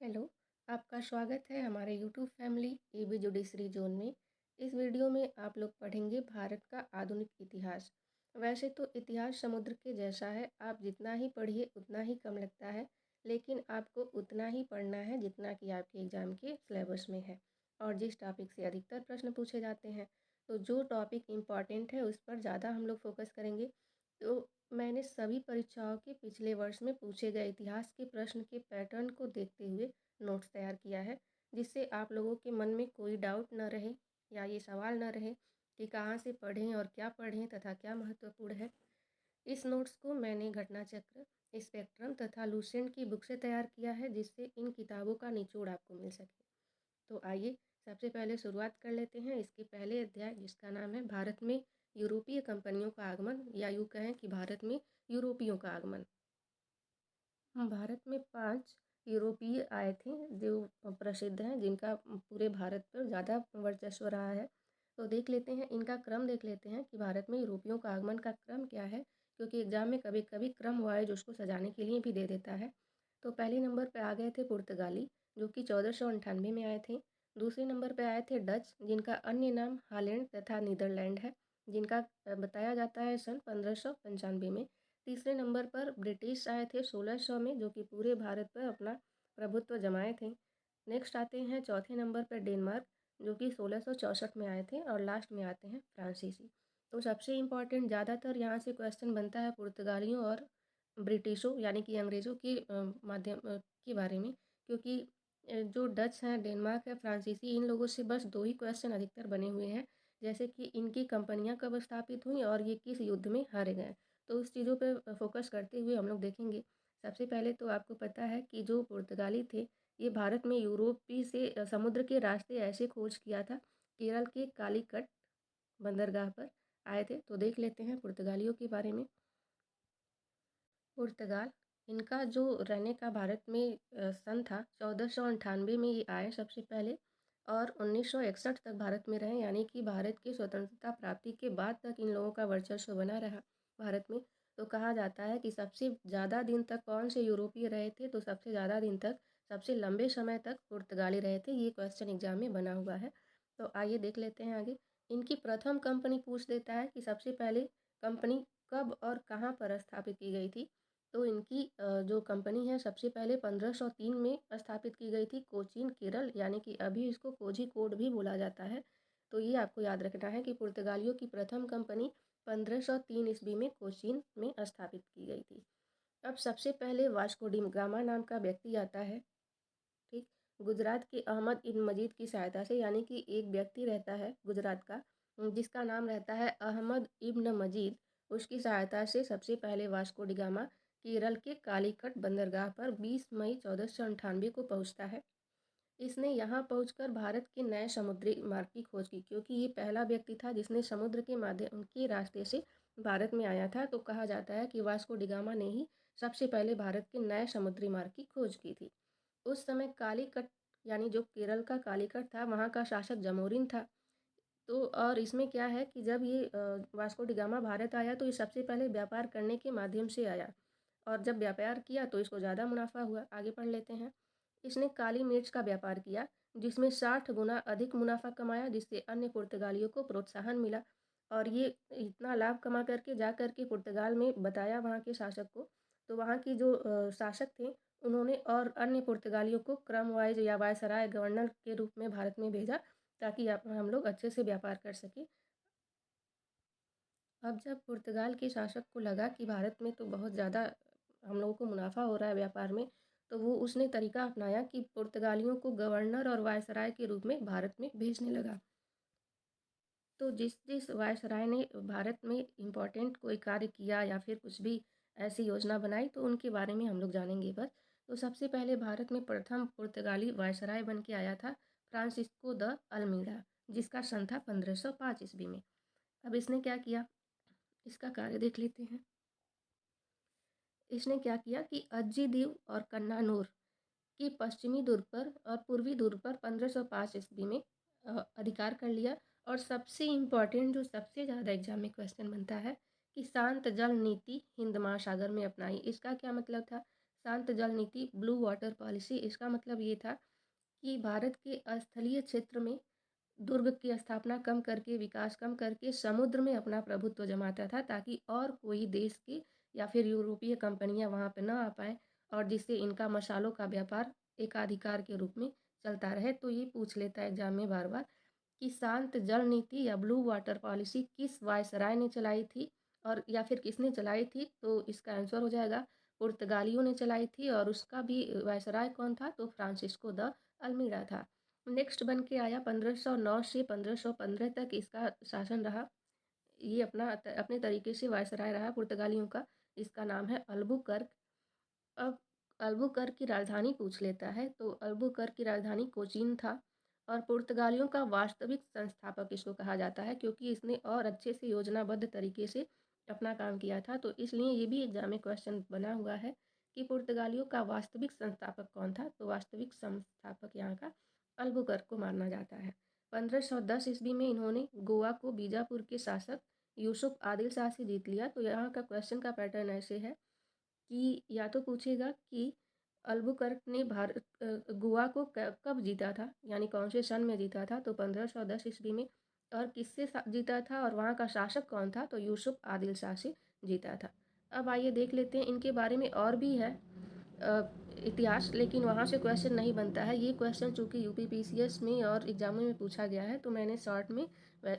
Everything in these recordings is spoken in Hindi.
हेलो, आपका स्वागत है हमारे YouTube family AB judiciary zone में। इस वीडियो में आप लोग पढ़ेंगे भारत का आधुनिक इतिहास। वैसे तो इतिहास समुद्र के जैसा है, आप जितना ही पढ़िए उतना ही कम लगता है, लेकिन आपको उतना ही पढ़ना है जितना कि आपके एग्ज़ाम के सिलेबस में है और जिस टॉपिक से अधिकतर प्रश्न पूछे जाते हैं। तो जो टॉपिक इम्पॉर्टेंट है उस पर ज़्यादा हम लोग फोकस करेंगे। तो मैंने सभी परीक्षाओं के पिछले वर्ष में पूछे गए इतिहास के प्रश्न के पैटर्न को देखते हुए नोट्स तैयार किया है, जिससे आप लोगों के मन में कोई डाउट न रहे या ये सवाल न रहे कि कहाँ से पढ़ें और क्या पढ़ें तथा क्या महत्वपूर्ण है। इस नोट्स को मैंने घटना चक्र, स्पेक्ट्रम तथा लूसेंट की बुक से तैयार किया है, जिससे इन किताबों का निचोड़ आपको मिल सके। तो आइए सबसे पहले शुरुआत कर लेते हैं इसके पहले अध्याय, जिसका नाम है भारत में यूरोपीय कंपनियों का आगमन, या यूँ कहें कि भारत में यूरोपियों का आगमन। भारत में 5 यूरोपीय आए थे जो प्रसिद्ध हैं, जिनका पूरे भारत पर ज़्यादा वर्चस्व रहा है। तो देख लेते हैं, इनका क्रम देख लेते हैं कि भारत में यूरोपियों का आगमन का क्रम क्या है, क्योंकि एग्ज़ाम में कभी-कभी क्रम वाइज़ उसको सजाने के लिए भी दे देता है। तो पहले नंबर पे आ गए थे पुर्तगाली, जो कि 1498 में आए थे। दूसरे नंबर पे आए थे डच, जिनका अन्य नाम हॉलैंड तथा नीदरलैंड है, जिनका बताया जाता है सन 1595 में। तीसरे नंबर पर ब्रिटिश आए थे 1600 में, जो कि पूरे भारत पर अपना प्रभुत्व जमाए थे। नेक्स्ट आते हैं चौथे नंबर पर डेनमार्क, जो कि 1664 में आए थे, और लास्ट में आते हैं फ्रांसीसी। तो सबसे इम्पॉर्टेंट ज़्यादातर यहाँ से क्वेश्चन बनता है पुर्तगालियों और ब्रिटिशों यानी कि अंग्रेज़ों के माध्यम के बारे में, क्योंकि जो डच हैं, डेनमार्क है, फ्रांसीसी, इन लोगों से बस 2 ही क्वेश्चन अधिकतर बने हुए हैं, जैसे कि इनकी कंपनियाँ कब स्थापित हुईं और ये किस युद्ध में हारे गए। तो उस चीज़ों पे फोकस करते हुए हम लोग देखेंगे। सबसे पहले तो आपको पता है कि जो पुर्तगाली थे, ये भारत में यूरोपी से समुद्र के रास्ते ऐसे खोज किया था, केरल के कालीकट बंदरगाह पर आए थे। तो देख लेते हैं पुर्तगालियों के बारे में। पुर्तगाल, इनका जो रहने का भारत में सन था 1498 में ये आए सबसे पहले, और 1961 तक भारत में रहे, यानी कि भारत की स्वतंत्रता प्राप्ति के बाद तक इन लोगों का वर्चस्व बना रहा भारत में। तो कहा जाता है कि सबसे ज़्यादा दिन तक कौन से यूरोपीय रहे थे, तो सबसे ज़्यादा दिन तक, सबसे लंबे समय तक पुर्तगाली रहे थे। ये क्वेश्चन एग्जाम में बना हुआ है। तो आइए देख लेते हैं आगे। इनकी प्रथम कंपनी पूछ देता है कि सबसे पहले कंपनी कब और कहाँ पर स्थापित की गई थी। तो इनकी जो कंपनी है सबसे पहले 1503 में स्थापित की गई थी, कोचीन केरल, यानी कि अभी इसको कोझिकोड भी बोला जाता है। तो ये आपको याद रखना है कि पुर्तगालियों की प्रथम कंपनी 1503 ईस्वी में कोचीन में स्थापित की गई थी। अब सबसे पहले वास्को डी गामा नाम का व्यक्ति आता है, ठीक, गुजरात के अहमद इब्न मजीद की सहायता से, यानी कि एक व्यक्ति रहता है गुजरात का, जिसका नाम रहता है अहमद इब्न मजीद। उसकी सहायता से सबसे पहले वास्को डी गामा केरल के कालीकट बंदरगाह पर 20 मई 1498 को पहुंचता है। इसने यहाँ पहुंचकर भारत के नए समुद्री मार्ग की खोज की, क्योंकि ये पहला व्यक्ति था जिसने समुद्र के माध्यम के रास्ते से भारत में आया था। तो कहा जाता है कि वास्को डी गामा ने ही सबसे पहले भारत के नए समुद्री मार्ग की खोज की थी। उस समय कालीकट, यानी जो केरल का कालीकट था, वहाँ का शासक जमोरिन था। तो और इसमें क्या है कि जब ये वास्को डी गामा भारत आया, तो ये सबसे पहले व्यापार करने के माध्यम से आया, और जब व्यापार किया तो इसको ज़्यादा मुनाफा हुआ। आगे पढ़ लेते हैं। इसने काली मिर्च का व्यापार किया, जिसमें 60 गुना अधिक मुनाफा कमाया, जिससे अन्य पुर्तगालियों को प्रोत्साहन मिला, और ये इतना लाभ कमा करके जा करके पुर्तगाल में बताया वहाँ के शासक को। तो वहाँ की जो शासक थे, उन्होंने और अन्य पुर्तगालियों को क्रम वाइज या वायसराय गवर्नर के रूप में भारत में भेजा, ताकि हम लोग अच्छे से व्यापार कर सकें। अब जब पुर्तगाल के शासक को लगा कि भारत में तो बहुत ज़्यादा हम लोगों को मुनाफा हो रहा है व्यापार में, तो वो उसने तरीका अपनाया कि पुर्तगालियों को गवर्नर और वायसराय के रूप में भारत में भेजने लगा। तो जिस जिस वायसराय ने भारत में इम्पोर्टेंट कोई कार्य किया या फिर कुछ भी ऐसी योजना बनाई, तो उनके बारे में हम लोग जानेंगे बस। तो सबसे पहले भारत में प्रथम पुर्तगाली वायसराय बन के आया था फ्रांसिस्को द अल्मीड़ा, जिसका सन था 1505 ईस्वी में। अब इसने क्या किया, इसका कार्य देख लेते हैं। इसने क्या किया कि अज्जी द्वीप और कन्नानूर की पश्चिमी दूर पर और पूर्वी दूर पर 1505 ईस्वी में अधिकार कर लिया। और सबसे इम्पॉर्टेंट, जो सबसे ज़्यादा एग्जाम में क्वेश्चन बनता है, कि शांत जल नीति हिंद महासागर में अपनाई। इसका क्या मतलब था? शांत जल नीति, ब्लू वाटर पॉलिसी। इसका मतलब ये था कि भारत के स्थलीय क्षेत्र में दुर्ग की स्थापना कम करके, विकास कम करके समुद्र में अपना प्रभुत्व जमाता था, ताकि और कोई देश की या फिर यूरोपीय कंपनियां वहां पर न आ पाएँ और जिससे इनका मसालों का व्यापार एकाधिकार के रूप में चलता रहे। तो ये पूछ लेता है एग्जाम में बार बार कि शांत जल नीति या ब्लू वाटर पॉलिसी किस वायसराय ने चलाई थी और या फिर किसने चलाई थी। तो इसका आंसर हो जाएगा पुर्तगालियों ने चलाई थी, और उसका भी वायसराय कौन था, तो फ्रांसिस्को द अल्मीड़ा था। नेक्स्ट बन के आया 1509 से 1515 तक इसका शासन रहा। ये अपने तरीके से वायसराय रहा पुर्तगालियों का। इसका नाम है अल्बुकर्क। अब अल्बुकर्क की राजधानी पूछ लेता है, तो अल्बुकर्क की राजधानी कोचीन था, और पुर्तगालियों का वास्तविक संस्थापक इसको कहा जाता है, क्योंकि इसने और अच्छे से योजनाबद्ध तरीके से अपना काम किया था। तो इसलिए ये भी एग्जाम में क्वेश्चन बना हुआ है कि पुर्तगालियों का वास्तविक संस्थापक कौन था। तो वास्तविक संस्थापक यहाँ का अल्बुकर्क को माना जाता है। 1510 ईस्वी में इन्होंने गोवा को बीजापुर के शासक यूसुफ आदिल शाह से जीत लिया। तो यहाँ का क्वेश्चन का पैटर्न ऐसे है कि या तो पूछेगा कि अल्बुकर्क ने गोवा को कब जीता था, यानी कौन से सन में जीता था, तो 1510 ईस्वी में। और किससे जीता था और वहाँ का शासक कौन था, तो यूसुफ आदिल शाह से जीता था। अब आइए देख लेते हैं, इनके बारे में और भी है इतिहास, लेकिन वहाँ से क्वेश्चन नहीं बनता है। ये क्वेश्चन चूँकि यूपीपीसीएस में और एग्जामों में पूछा गया है, तो मैंने शॉर्ट में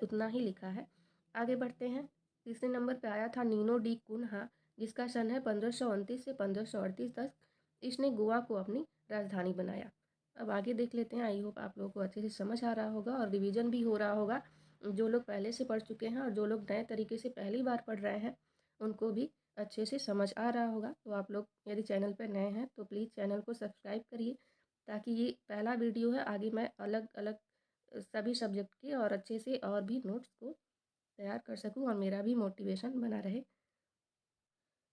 उतना ही लिखा है। आगे बढ़ते हैं। तीसरे नंबर पे आया था नीनो डी कुन्हा, जिसका सन है 1529 से 1538 तक। इसने गोवा को अपनी राजधानी बनाया। अब आगे देख लेते हैं। आई होप आप लोगों को अच्छे से समझ आ रहा होगा और रिवीजन भी हो रहा होगा। जो लोग पहले से पढ़ चुके हैं और जो लोग नए तरीके से पहली बार पढ़ रहे हैं, उनको भी अच्छे से समझ आ रहा होगा। तो आप लोग यदि चैनल पर नए हैं तो प्लीज़ चैनल को सब्सक्राइब करिए, ताकि ये पहला वीडियो है, आगे मैं अलग अलग सभी सब्जेक्ट के और अच्छे से और भी नोट्स को तैयार कर सकूं और मेरा भी मोटिवेशन बना रहे।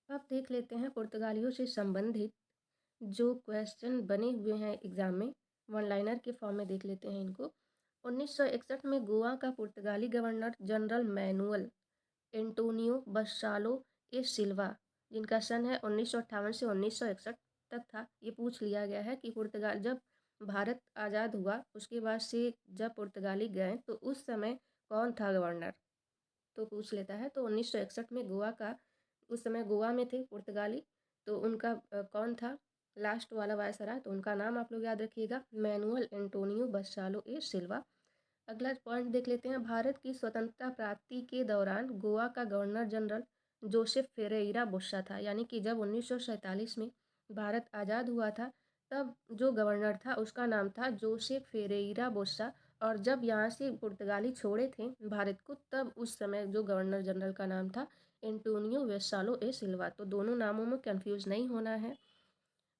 अब देख लेते हैं पुर्तगालियों से संबंधित जो क्वेश्चन बने हुए हैं एग्ज़ाम में, वन लाइनर के फॉर्म में देख लेते हैं इनको। 1961 में गोवा का पुर्तगाली गवर्नर जनरल मैनुअल एंटोनियो बसालो ए सिल्वा, जिनका सन है 1958 से 1961 तक था। ये पूछ लिया गया है कि पुर्तगाल जब भारत आज़ाद हुआ उसके बाद से जब पुर्तगाली गए तो उस समय कौन था गवर्नर, तो पूछ लेता है। तो 1961 में गोवा का, उस समय गोवा में थे पुर्तगाली, तो उनका कौन था लास्ट वाला वायसराय, तो उनका नाम आप लोग याद रखिएगा, मैनुअल एंटोनियो बसालो ए सिल्वा। अगला पॉइंट देख लेते हैं। भारत की स्वतंत्रता प्राप्ति के दौरान गोवा का गवर्नर जनरल जोसेफ फेरेइरा बुस्सा था, यानी कि जब 1947 में भारत आज़ाद हुआ था तब जो गवर्नर था उसका नाम था जोसेफ फेरेइरा बुस्सा। और जब यहाँ से पुर्तगाली छोड़े थे भारत को, तब उस समय जो गवर्नर जनरल का नाम था एंटोनियो वेसालो ए सिल्वा। तो दोनों नामों में कंफ्यूज नहीं होना है।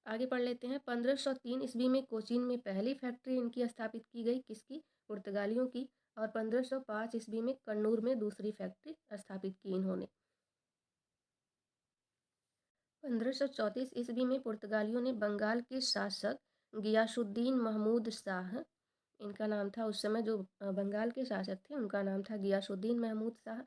आगे पढ़ लेते हैं। 1503 ईस्वी में कोचीन में पहली फैक्ट्री इनकी स्थापित की गई, किसकी, पुर्तगालियों की। और 1505 ईस्वी में कन्नूर में दूसरी फैक्ट्री स्थापित की इन्होंने। 1534 ईस्वी में पुर्तगालियों ने बंगाल के शासक गियासुद्दीन महमूद शाह, इनका नाम था उस समय जो बंगाल के शासक थे उनका नाम था गियासुद्दीन महमूद शाह,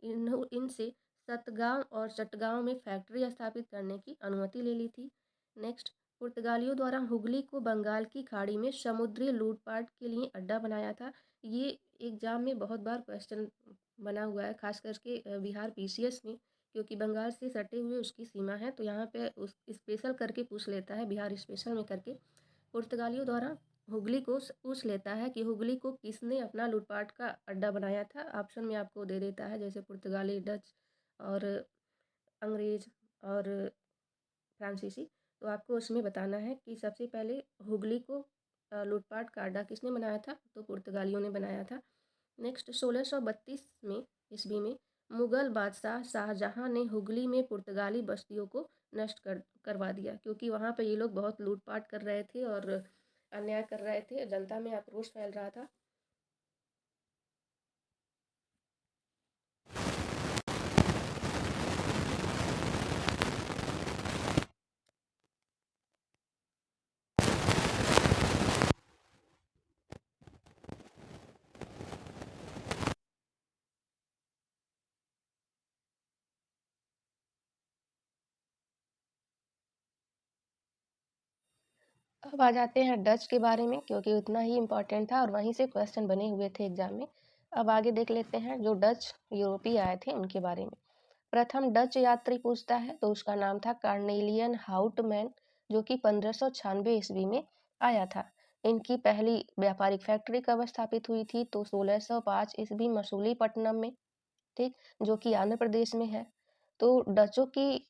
इनसे सतगांव और चटगांव में फैक्ट्री स्थापित करने की अनुमति ले ली थी। नेक्स्ट, पुर्तगालियों द्वारा हुगली को बंगाल की खाड़ी में समुद्री लूटपाट के लिए अड्डा बनाया था। ये एग्जाम में बहुत बार क्वेश्चन बना हुआ है, खास करके बिहार पीसीएस में, क्योंकि बंगाल से सटे हुए उसकी सीमा है। तो यहाँ पे उस स्पेशल करके पूछ लेता है, बिहार स्पेशल में करके पुर्तगालियों द्वारा हुगली को पूछ लेता है कि हुगली को किसने अपना लूटपाट का अड्डा बनाया था। ऑप्शन में आपको दे देता है, जैसे पुर्तगाली, डच और अंग्रेज और फ्रांसीसी। तो आपको उसमें बताना है कि सबसे पहले हुगली को लूटपाट का अड्डा किसने बनाया था, तो पुर्तगालियों ने बनाया था। नेक्स्ट, 1632 में ईस्वी में मुगल बादशाह शाहजहां ने हुगली में पुर्तगाली बस्तियों को नष्ट करवा दिया, क्योंकि वहाँ पे ये लोग बहुत लूटपाट कर रहे थे और अन्याय कर रहे थे, जनता में आक्रोश फैल रहा था। अब आ जाते हैं डच के बारे में, क्योंकि उतना ही इम्पोर्टेंट था और वहीं से क्वेश्चन बने हुए थे एग्जाम में। अब आगे देख लेते हैं जो डच यूरोपीय आए थे उनके बारे में। प्रथम डच यात्री पूछता है तो उसका नाम था कार्नेलियन हाउटमैन, जो कि 1596 ईस्वी में आया था। इनकी पहली व्यापारिक फैक्ट्री कब स्थापित हुई थी, तो 1605 ईस्वी मसूलीपट्टनम में, ठीक, जो कि आंध्र प्रदेश में है। तो डचों की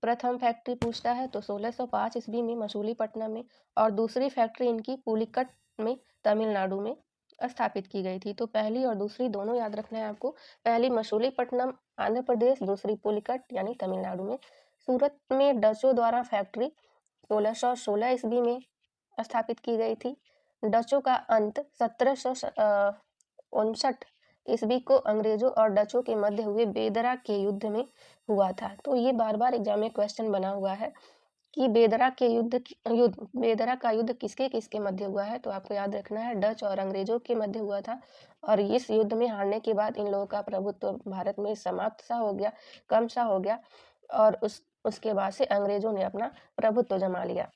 प्रथम फैक्ट्री पूछता है तो 1605 ईस्वी में मसूलीपट्टनम में, और दूसरी फैक्ट्री इनकी पुलिकट में, तमिलनाडु में स्थापित की गई थी। तो पहली और दूसरी दोनों याद रखना है आपको। पहली मसूलीपट्टनम आंध्र प्रदेश, दूसरी पुलिकट यानी तमिलनाडु में। सूरत में डचों द्वारा फैक्ट्री 1616 ईस्वी में स्थापित की गई थी। डचों का अंत 1759 ईस्वी को अंग्रेजों और डचों के मध्य हुए बेदरा के युद्ध में हुआ था। तो ये बार बार एग्जाम में क्वेश्चन बना हुआ है कि बेदरा का युद्ध किसके किसके मध्य हुआ है। तो आपको याद रखना है डच और अंग्रेजों के मध्य हुआ था, और इस युद्ध में हारने के बाद इन लोगों का प्रभुत्व भारत में समाप्त सा हो गया, कम सा हो गया, और उसके बाद से अंग्रेजों ने अपना प्रभुत्व जमा लिया।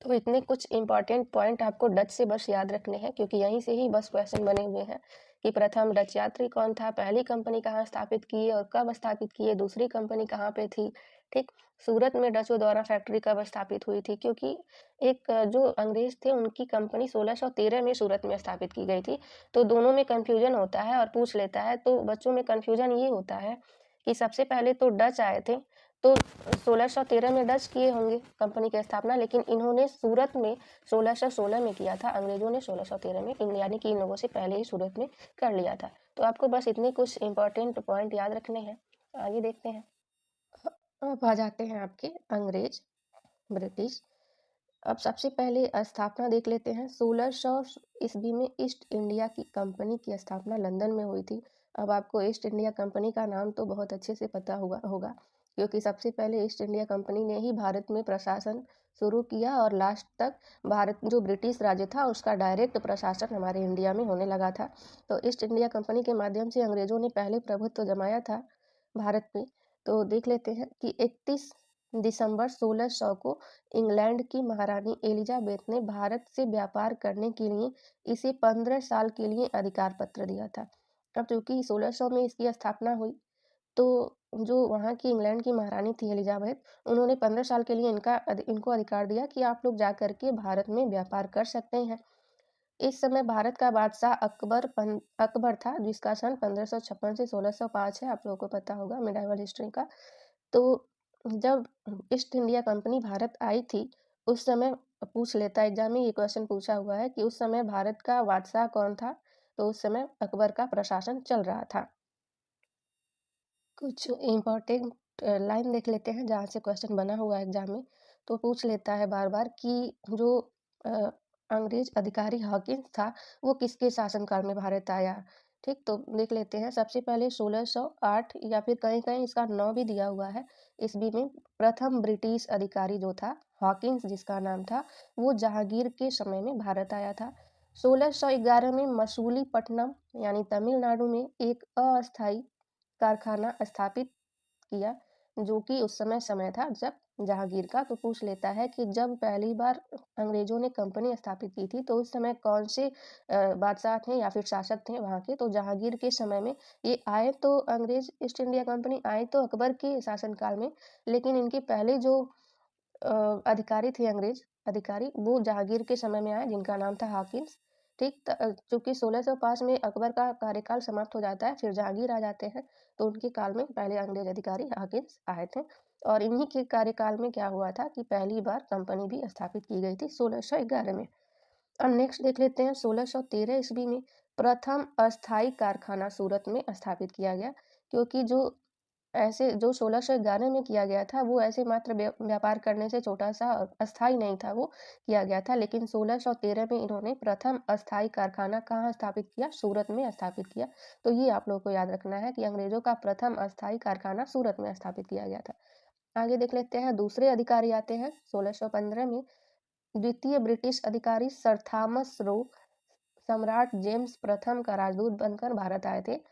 तो इतने कुछ इंपॉर्टेंट पॉइंट आपको डच से बस याद रखने हैं, क्योंकि यहीं से ही बस क्वेश्चन बने हुए हैं कि प्रथम डच यात्री कौन था, पहली कंपनी कहाँ स्थापित की और कब स्थापित की है, दूसरी कंपनी कहाँ पे थी, ठीक। सूरत में डचों द्वारा फैक्ट्री कब स्थापित हुई थी, क्योंकि एक जो अंग्रेज थे उनकी कंपनी 1613 में सूरत में स्थापित की गई थी। तो दोनों में कंफ्यूजन होता है और पूछ लेता है, तो बच्चों में कंफ्यूजन ये होता है कि सबसे पहले तो डच आए थे, तो 1613 में डच किए होंगे कंपनी की स्थापना, लेकिन इन्होंने सूरत में 1616 में किया था, अंग्रेजों ने 1613 में, यानी कि इन लोगों से पहले ही सूरत में कर लिया था। तो आपको बस इतने कुछ इंपॉर्टेंट पॉइंट याद रखने हैं। आगे देखते हैं। अब आ जाते हैं आपके अंग्रेज, ब्रिटिश। अब सबसे पहले स्थापना देख लेते हैं। 1600 ईस्वी में ईस्ट इंडिया की कंपनी की स्थापना लंदन में हुई थी। अब आपको ईस्ट इंडिया कंपनी का नाम तो बहुत अच्छे से पता होगा, क्योंकि सबसे पहले ईस्ट इंडिया कंपनी ने ही भारत में प्रशासन शुरू किया, और लास्ट तक भारत जो ब्रिटिश राज्य था उसका डायरेक्ट प्रशासन हमारे इंडिया में होने लगा था। तो ईस्ट इंडिया कंपनी के माध्यम से अंग्रेजों ने पहले प्रभुत्व जमाया था भारत में। तो देख लेते हैं कि 31 दिसंबर 1600 को इंग्लैंड की महारानी एलिजाबेथ ने भारत से व्यापार करने के लिए इसे 15 साल के लिए अधिकार पत्र दिया था। अब चूंकि 1600 में इसकी स्थापना हुई, तो जो वहाँ की इंग्लैंड की महारानी थी एलिजाबेथ, उन्होंने 15 साल के लिए इनको अधिकार दिया कि आप लोग जा करके भारत में व्यापार कर सकते हैं। इस समय भारत का बादशाह अकबर था, जिसका सन 1556 से 1605 है, आप लोगों को पता होगा मिडाइवल हिस्ट्री का। तो जब ईस्ट इंडिया कंपनी भारत आई थी, उस समय पूछ लेता है एग्जाम में, ये क्वेश्चन पूछा हुआ है कि उस समय भारत का बादशाह कौन था, तो उस समय अकबर का प्रशासन चल रहा था। कुछ इम्पोर्टेंट लाइन देख लेते हैं जहाँ से क्वेश्चन बना हुआ है एग्जाम में। तो पूछ लेता है बार बार कि जो अ, अंग्रेज अधिकारी हॉकिंस था वो किसके शासनकाल में भारत आया, ठीक। तो देख लेते हैं। सबसे पहले 1608 या फिर कहीं कहीं इसका 9 भी दिया हुआ है ईस्वी में, प्रथम ब्रिटिश अधिकारी जो था हॉकिंस जिसका नाम था, वो जहांगीर के समय में भारत आया था। 1611 में मसूलीपट्टनम यानी तमिलनाडु में एक अस्थायी कारखाना स्थापित किया, जो कि उस समय था जब जहांगीर का। तो पूछ लेता है कि जब पहली बार अंग्रेजों ने कंपनी स्थापित की थी तो उस समय कौन से बादशाह थे या फिर शासक थे वहाँ के, तो जहांगीर के समय में ये आए। तो अंग्रेज ईस्ट इंडिया कंपनी आई तो अकबर के शासनकाल में, लेकिन इनके पहले जो अधिकारी थे अंग्रेज अधिकारी, वो जहांगीर के समय में आए, जिनका नाम था हॉकिंस, ठीक। चूंकि 1605 में अकबर का कार्यकाल समाप्त हो जाता है, फिर जहांगीर आ जाते हैं, तो उनके काल में पहले अंग्रेज अधिकारी हॉकिंस आए थे। और इन्हीं के कार्यकाल में क्या हुआ था कि पहली बार कंपनी भी स्थापित की गई थी 1611 में। अब नेक्स्ट देख लेते हैं। 1613 ईस्वी में प्रथम अस्थायी कारखाना सूरत में स्थापित किया गया, क्योंकि जो 1611 में किया गया था वो ऐसे मात्र व्यापार करने से छोटा सा और अस्थायी नहीं था, वो किया गया था। लेकिन 1613 में इन्होंने प्रथम अस्थायी कारखाना कहाँ स्थापित किया, सूरत में स्थापित किया। तो ये आप लोगों को याद रखना है कि अंग्रेजों का प्रथम अस्थायी कारखाना सूरत में स्थापित किया गया था। आगे देख लेते हैं। दूसरे अधिकारी आते हैं 1615 में। द्वितीय ब्रिटिश अधिकारी सर थॉमस रो सम्राट जेम्स प्रथम का राजदूत बनकर भारत आए थे।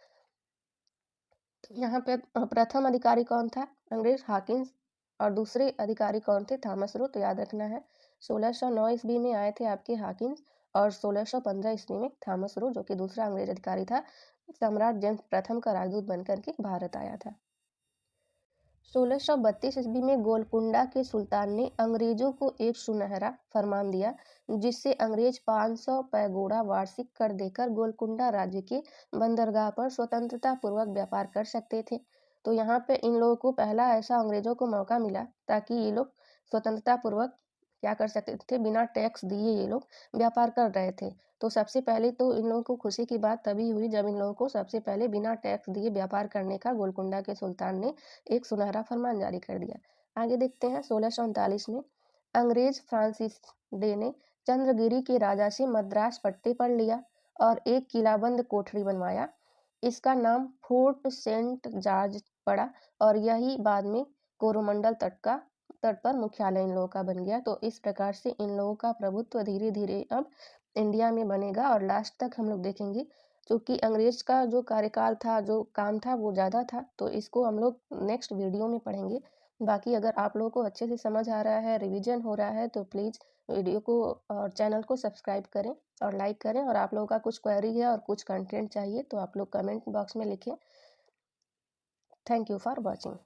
तो यहाँ पे प्रथम अधिकारी कौन था, अंग्रेज हॉकिंस, और दूसरे अधिकारी कौन थे? थॉमस रो, तो याद रखना है 1609 ईस्वी में आए थे आपके हाकिन्स, और 1615 ईस्वी में थॉमस रो, जो कि दूसरा अंग्रेज अधिकारी था, सम्राट जेम्स प्रथम का राजदूत बनकर के भारत आया था। 1632 ईस्वी में गोलकुंडा के सुल्तान ने अंग्रेजों को एक सुनहरा फरमान दिया, जिससे अंग्रेज 500 पैगोडा वार्षिक कर देकर गोलकुंडा राज्य के बंदरगाह पर स्वतंत्रता पूर्वक व्यापार कर सकते थे। तो यहाँ पे इन लोगों को पहला ऐसा अंग्रेजों को मौका मिला ताकि ये लोग स्वतंत्रता पूर्वक क्या कर सकते थे, बिना टैक्स दिए ये लोग व्यापार कर रहे थे। तो सबसे पहले तो इन लोगों को खुशी की बात तभी हुई जब इन लोगों को सबसे पहले बिना टैक्स दिए व्यापार करने का गोलकुंडा के सुल्तान ने एक सुनहरा फरमान जारी कर दिया। आगे देखते हैं 1639 में अंग्रेज फ्रांसिस डे ने चंद्रगिरी के राजा से मद्रास पट्टे पर लिया और एक किलाबंद कोठरी बनवाया। इसका नाम फोर्ट सेंट जॉर्ज पड़ा और यही बाद में कोरोमंडल तट पर मुख्यालय इन लोगों का बन गया। तो इस प्रकार से इन लोगों का प्रभुत्व धीरे धीरे अब इंडिया में बनेगा और लास्ट तक हम लोग देखेंगे, क्योंकि अंग्रेज का जो कार्यकाल था, जो काम था, वो ज़्यादा था। तो इसको हम लोग नेक्स्ट वीडियो में पढ़ेंगे। बाकी अगर आप लोगों को अच्छे से समझ आ रहा है, रिवीजन हो रहा है, तो प्लीज़ वीडियो को और चैनल को सब्सक्राइब करें और लाइक करें। और आप लोगों का कुछ क्वेरी है और कुछ कंटेंट चाहिए तो आप लोग कमेंट बॉक्स में लिखें। Thank you for watching.